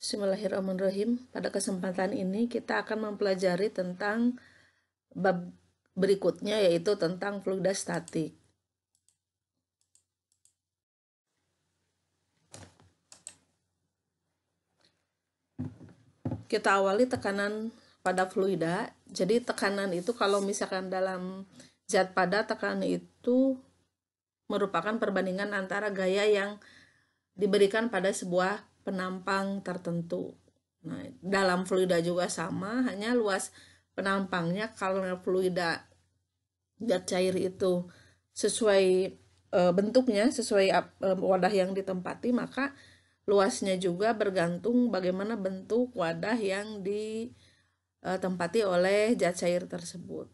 Bismillahirrahmanirrahim. Pada kesempatan ini kita akan mempelajari tentang bab berikutnya, yaitu tentang fluida statik. Kita awali tekanan pada fluida. Jadi tekanan itu kalau misalkan dalam zat padat, tekanan itu merupakan perbandingan antara gaya yang diberikan pada sebuah penampang tertentu. Nah, dalam fluida juga sama, hanya luas penampangnya. Kalau fluida zat cair itu sesuai bentuknya, sesuai wadah yang ditempati, maka luasnya juga bergantung bagaimana bentuk wadah yang ditempati oleh zat cair tersebut.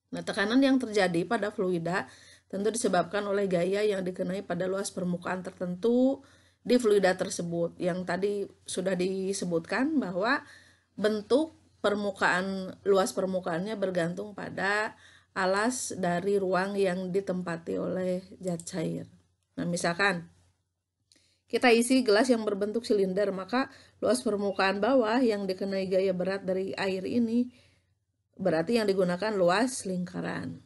Nah, tekanan yang terjadi pada fluida tentu disebabkan oleh gaya yang dikenai pada luas permukaan tertentu di fluida tersebut. Yang tadi sudah disebutkan bahwa bentuk luas permukaannya bergantung pada alas dari ruang yang ditempati oleh zat cair. Nah, misalkan kita isi gelas yang berbentuk silinder, maka luas permukaan bawah yang dikenai gaya berat dari air ini berarti yang digunakan luas lingkaran.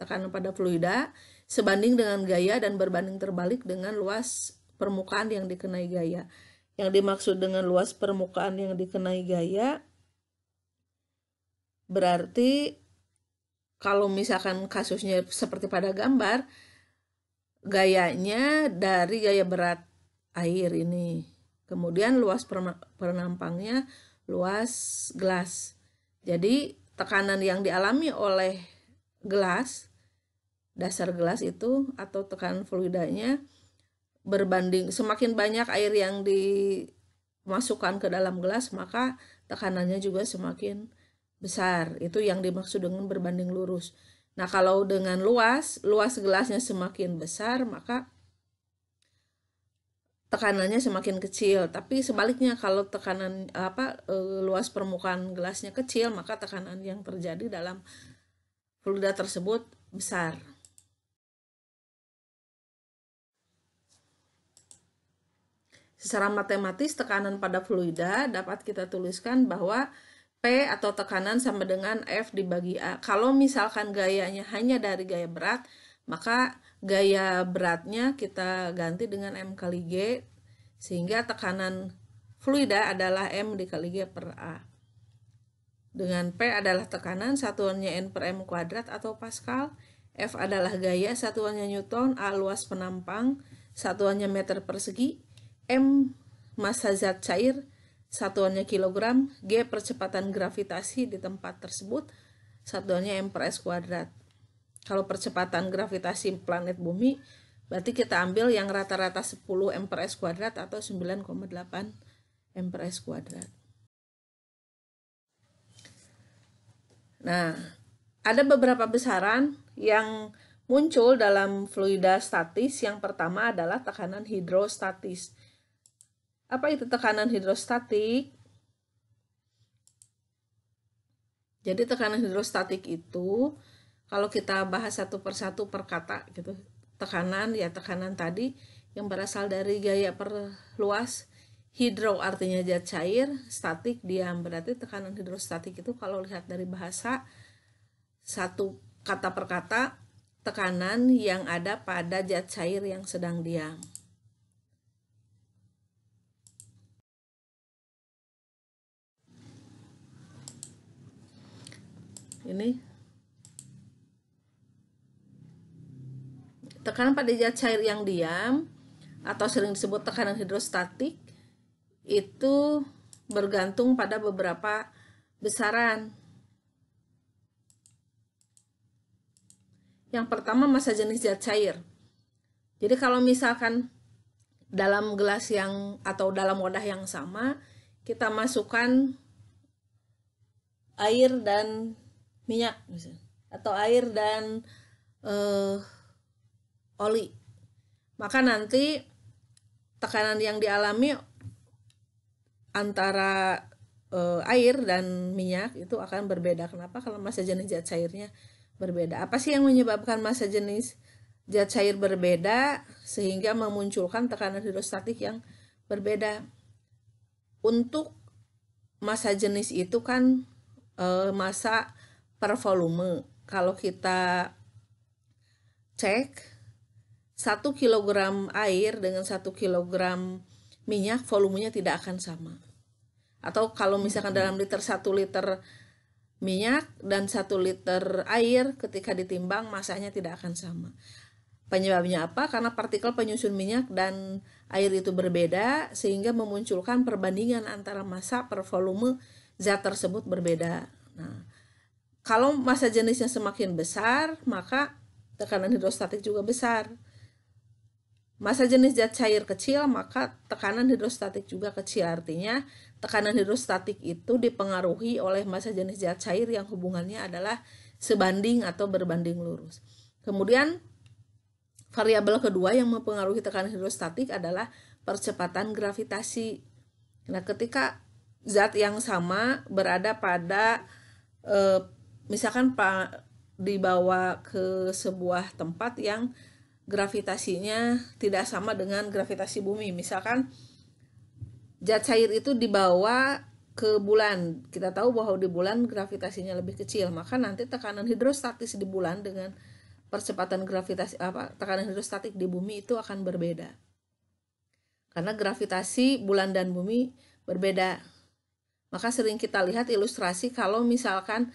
Tekanan pada fluida sebanding dengan gaya dan berbanding terbalik dengan luas permukaan yang dikenai gaya. Yang dimaksud dengan luas permukaan yang dikenai gaya berarti kalau misalkan kasusnya seperti pada gambar, gayanya dari gaya berat air ini. Kemudian luas penampangnya luas gelas. Jadi tekanan yang dialami oleh gelas, dasar gelas itu atau tekanan fluidanya berbanding semakin banyak air yang dimasukkan ke dalam gelas, maka tekanannya juga semakin besar. Itu yang dimaksud dengan berbanding lurus. Nah, kalau dengan luas gelasnya semakin besar, maka tekanannya semakin kecil. Tapi sebaliknya, kalau luas permukaan gelasnya kecil, maka tekanan yang terjadi dalam fluida tersebut besar. Secara matematis, tekanan pada fluida dapat kita tuliskan bahwa P atau tekanan sama dengan F dibagi A. Kalau misalkan gayanya hanya dari gaya berat, maka gaya beratnya kita ganti dengan M kali G, sehingga tekanan fluida adalah M dikali G per A. Dengan P adalah tekanan, satuannya N per M kuadrat atau Pascal. F adalah gaya, satuannya Newton. A luas penampang, satuannya meter persegi. M massa zat cair, satuannya kilogram. G percepatan gravitasi di tempat tersebut, satuannya M per S kuadrat. Kalau percepatan gravitasi planet bumi, berarti kita ambil yang rata-rata 10 M per S kuadrat atau 9,8 M per S kuadrat. Nah, ada beberapa besaran yang muncul dalam fluida statis. Yang pertama adalah tekanan hidrostatis. Apa itu tekanan hidrostatik? Jadi tekanan hidrostatik itu kalau kita bahas satu persatu per kata gitu. Tekanan tadi yang berasal dari gaya per luas. Hidro artinya zat cair, statik diam. Berarti tekanan hidrostatik itu kalau lihat dari bahasa satu kata per kata, tekanan yang ada pada zat cair yang sedang diam. Ini tekanan pada zat cair yang diam atau sering disebut tekanan hidrostatik itu bergantung pada beberapa besaran. Yang pertama, massa jenis zat cair. Jadi kalau misalkan dalam gelas atau dalam wadah yang sama, kita masukkan air dan minyak misalnya, atau air dan oli, maka nanti tekanan yang dialami antara air dan minyak itu akan berbeda. Kenapa? Kalau massa jenis zat cairnya berbeda. Apa sih yang menyebabkan massa jenis zat cair berbeda sehingga memunculkan tekanan hidrostatik yang berbeda? untuk massa jenis itu kan massa per volume. Kalau kita cek 1 kilogram air dengan 1 kilogram minyak volumenya tidak akan sama. Atau kalau misalkan dalam liter 1 liter minyak dan 1 liter air ketika ditimbang massanya tidak akan sama. Penyebabnya apa? Karena partikel penyusun minyak dan air itu berbeda sehingga memunculkan perbandingan antara massa per volume zat tersebut berbeda. Nah, kalau massa jenisnya semakin besar, maka tekanan hidrostatik juga besar. Massa jenis zat cair kecil, maka tekanan hidrostatik juga kecil. Artinya, tekanan hidrostatik itu dipengaruhi oleh massa jenis zat cair yang hubungannya adalah sebanding atau berbanding lurus. Kemudian, variabel kedua yang mempengaruhi tekanan hidrostatik adalah percepatan gravitasi. Nah, ketika zat yang sama berada pada misalkan dibawa ke sebuah tempat yang gravitasinya tidak sama dengan gravitasi bumi. Misalkan zat cair itu dibawa ke bulan. Kita tahu bahwa di bulan gravitasinya lebih kecil, maka nanti tekanan hidrostatis di bulan dengan percepatan gravitasi tekanan hidrostatik di bumi itu akan berbeda. Karena gravitasi bulan dan bumi berbeda. Maka sering kita lihat ilustrasi kalau misalkan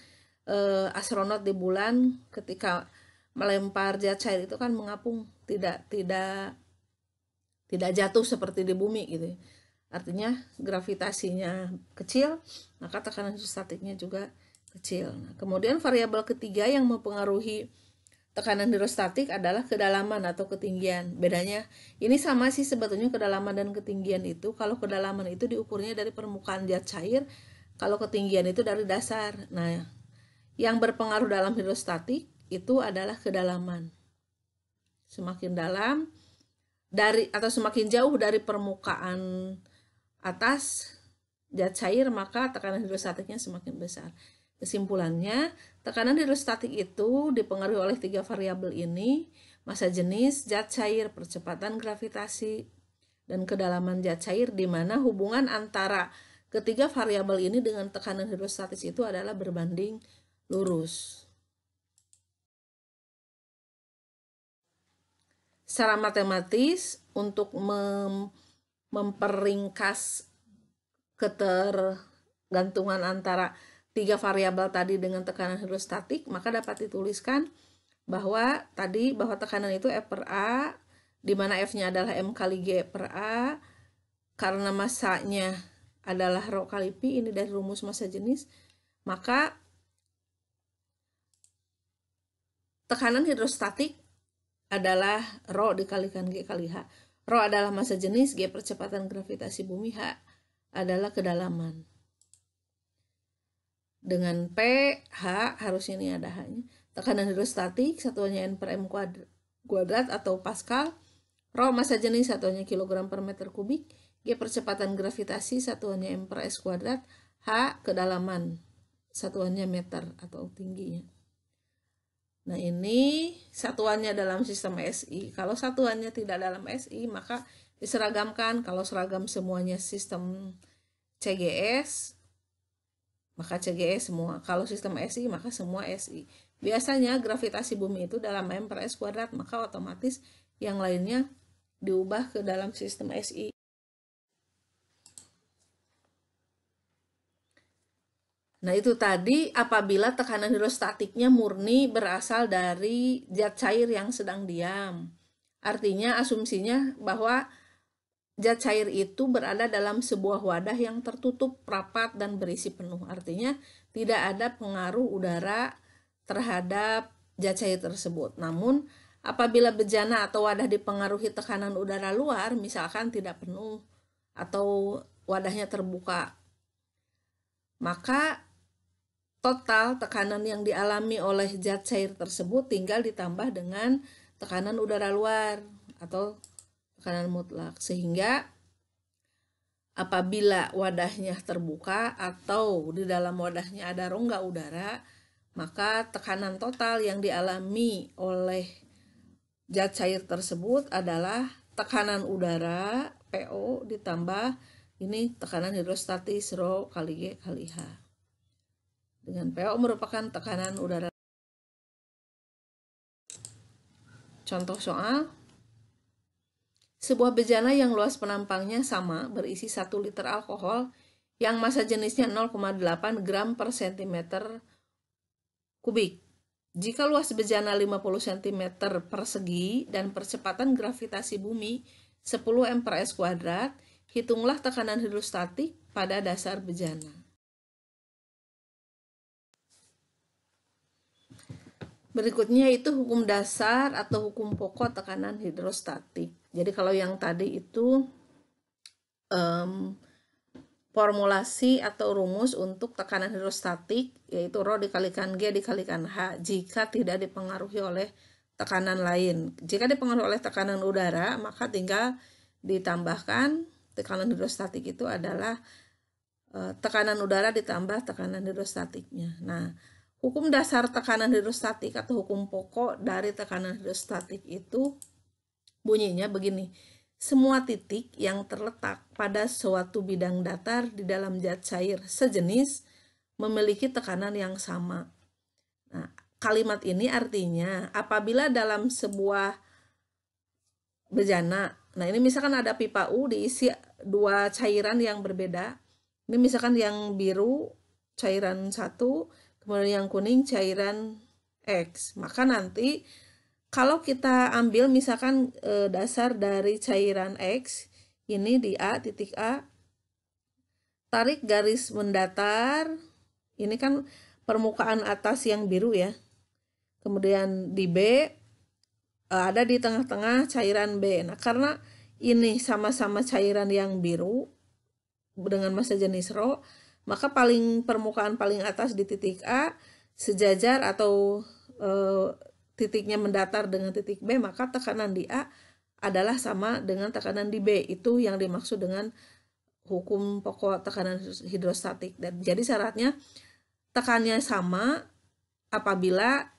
astronot di bulan ketika melempar zat cair itu kan mengapung, tidak jatuh seperti di bumi gitu. Artinya gravitasinya kecil, maka tekanan hidrostatiknya juga kecil. Nah, kemudian variabel ketiga yang mempengaruhi tekanan hidrostatik adalah kedalaman atau ketinggian. Bedanya ini sama sih sebetulnya kedalaman dan ketinggian itu. Kalau kedalaman itu diukurnya dari permukaan zat cair, kalau ketinggian itu dari dasar. Nah, yang berpengaruh dalam hidrostatik itu adalah kedalaman. Semakin dalam dari atau semakin jauh dari permukaan atas zat cair, maka tekanan hidrostatiknya semakin besar. Kesimpulannya, tekanan hidrostatik itu dipengaruhi oleh 3 variabel ini: massa jenis, zat cair, percepatan gravitasi, dan kedalaman zat cair, di mana hubungan antara ketiga variabel ini dengan tekanan hidrostatis itu adalah berbanding lurus. Secara matematis, untuk memperingkas ketergantungan antara 3 variabel tadi dengan tekanan hidrostatik, maka dapat dituliskan bahwa tekanan itu F per A, di mana F-nya adalah M kali G per A, karena massanya adalah rho kali Pi, ini dari rumus massa jenis, maka tekanan hidrostatik adalah rho dikalikan G kali H. Rho adalah massa jenis, G percepatan gravitasi bumi, H adalah kedalaman. Dengan P, H, harusnya ini ada H-nya. Tekanan hidrostatik, satuannya N per M kuadrat atau Pascal. Rho massa jenis, satuannya kilogram per meter kubik. G percepatan gravitasi, satuannya M per S kuadrat. H, kedalaman, satuannya meter atau tingginya. Nah, ini satuannya dalam sistem SI. Kalau satuannya tidak dalam SI, maka diseragamkan. Kalau seragam semuanya sistem CGS, maka CGS semua. Kalau sistem SI, maka semua SI. Biasanya gravitasi bumi itu dalam M per S kuadrat, maka otomatis yang lainnya diubah ke dalam sistem SI. Nah, itu tadi apabila tekanan hidrostatiknya murni berasal dari zat cair yang sedang diam. Artinya asumsinya bahwa zat cair itu berada dalam sebuah wadah yang tertutup, rapat, dan berisi penuh. Artinya tidak ada pengaruh udara terhadap zat cair tersebut. Namun apabila bejana atau wadah dipengaruhi tekanan udara luar, misalkan tidak penuh atau wadahnya terbuka, maka total tekanan yang dialami oleh zat cair tersebut tinggal ditambah dengan tekanan udara luar atau tekanan mutlak, sehingga apabila wadahnya terbuka atau di dalam wadahnya ada rongga udara, maka tekanan total yang dialami oleh zat cair tersebut adalah tekanan udara PO ditambah Ini tekanan hidrostatis Rho kali G kali H. Dengan PO merupakan tekanan udara. Contoh soal. Sebuah bejana yang luas penampangnya sama berisi 1 liter alkohol yang massa jenisnya 0,8 gram per cm kubik. Jika luas bejana 50 cm persegi dan percepatan gravitasi bumi 10 m/s², hitunglah tekanan hidrostatik pada dasar bejana. Berikutnya itu hukum dasar atau hukum pokok tekanan hidrostatik. Jadi kalau yang tadi itu formulasi atau rumus untuk tekanan hidrostatik, yaitu Rho dikalikan G dikalikan H jika tidak dipengaruhi oleh tekanan lain. Jika dipengaruhi oleh tekanan udara, maka tinggal ditambahkan tekanan hidrostatik itu adalah tekanan udara ditambah tekanan hidrostatiknya. Nah, hukum dasar tekanan hidrostatik atau hukum pokok dari tekanan hidrostatik itu bunyinya begini. Semua titik yang terletak pada suatu bidang datar di dalam zat cair sejenis memiliki tekanan yang sama. Nah, kalimat ini artinya apabila dalam sebuah bejana, nah ini misalkan ada pipa U diisi 2 cairan yang berbeda. Ini misalkan yang biru cairan 1, kemudian yang kuning cairan X. Maka nanti kalau kita ambil misalkan dasar dari cairan X, ini di A, titik A, tarik garis mendatar, ini kan permukaan atas yang biru ya. Kemudian di B, ada di tengah-tengah cairan B. Nah, karena ini sama-sama cairan yang biru dengan massa jenis Rho, maka permukaan paling atas di titik A sejajar atau titiknya mendatar dengan titik B, maka tekanan di A adalah sama dengan tekanan di B. Itu yang dimaksud dengan hukum pokok tekanan hidrostatik. Dan jadi syaratnya tekanannya sama apabila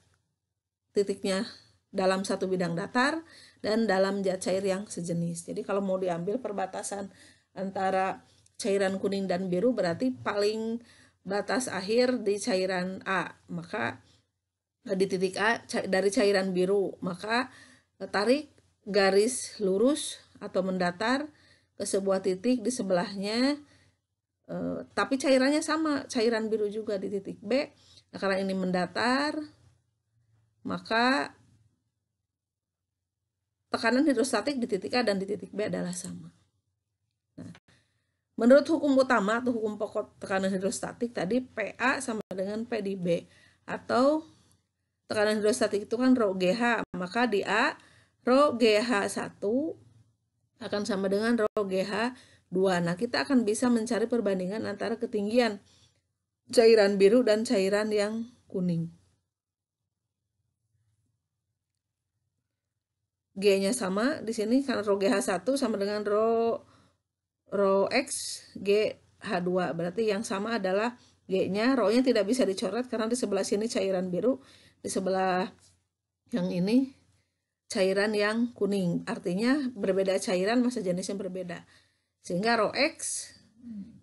titiknya dalam satu bidang datar dan dalam zat cair yang sejenis. Jadi kalau mau diambil perbatasan antara cairan kuning dan biru berarti paling batas akhir di cairan A, maka di titik A dari cairan biru, maka tarik garis lurus atau mendatar ke sebuah titik di sebelahnya, tapi cairannya sama, cairan biru juga di titik B. Nah, karena ini mendatar, maka tekanan hidrostatik di titik A dan di titik B adalah sama. Nah, menurut hukum utama atau hukum pokok tekanan hidrostatik tadi, PA sama dengan P di B, atau tekanan hidrostatik itu kan Rho GH, maka di A Rho GH1 akan sama dengan Rho GH2. Nah, kita akan bisa mencari perbandingan antara ketinggian cairan biru dan cairan yang kuning. G-nya sama di sini karena Rho GH1 sama dengan Rho X GH2. Berarti yang sama adalah G-nya, Rho-nya tidak bisa dicoret karena di sebelah sini cairan biru, di sebelah yang ini cairan yang kuning. Artinya berbeda cairan, massa jenisnya berbeda. Sehingga Rho X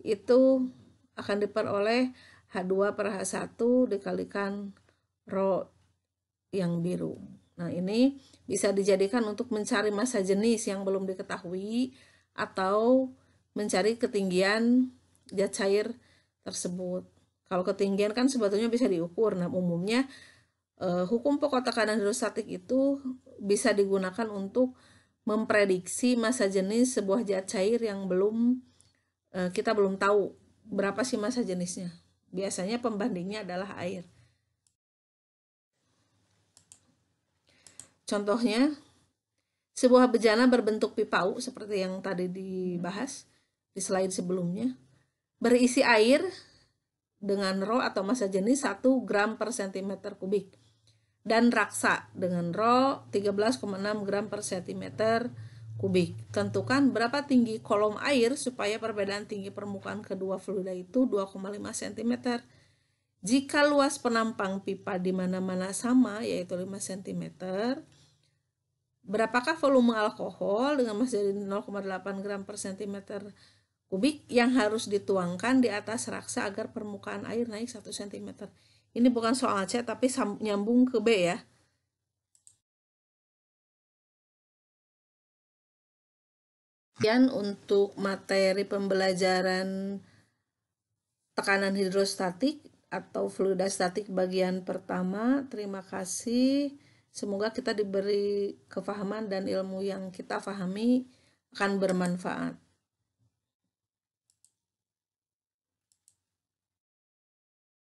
itu akan diperoleh H2 per H1 dikalikan Rho yang biru. Nah, ini bisa dijadikan untuk mencari massa jenis yang belum diketahui atau mencari ketinggian zat cair tersebut. Kalau ketinggian kan sebetulnya bisa diukur. Nah, umumnya hukum pokok tekanan hidrostatik itu bisa digunakan untuk memprediksi massa jenis sebuah zat cair yang kita belum tahu berapa sih massa jenisnya. Biasanya pembandingnya adalah air. Contohnya, sebuah bejana berbentuk pipa U seperti yang tadi dibahas di slide sebelumnya, berisi air dengan Rho atau massa jenis 1 gram per cm kubik dan raksa dengan Rho 13,6 gram per cm kubik. Tentukan berapa tinggi kolom air supaya perbedaan tinggi permukaan kedua fluida itu 2,5 cm. Jika luas penampang pipa di mana-mana sama, yaitu 5 cm, berapakah volume alkohol dengan massa jenis 0,8 gram per cm kubik yang harus dituangkan di atas raksa agar permukaan air naik 1 cm. Ini bukan soal C tapi nyambung ke B ya. Kemudian untuk materi pembelajaran tekanan hidrostatik atau fluidastatik bagian pertama. Terima kasih. Semoga kita diberi kefahaman dan ilmu yang kita pahami akan bermanfaat.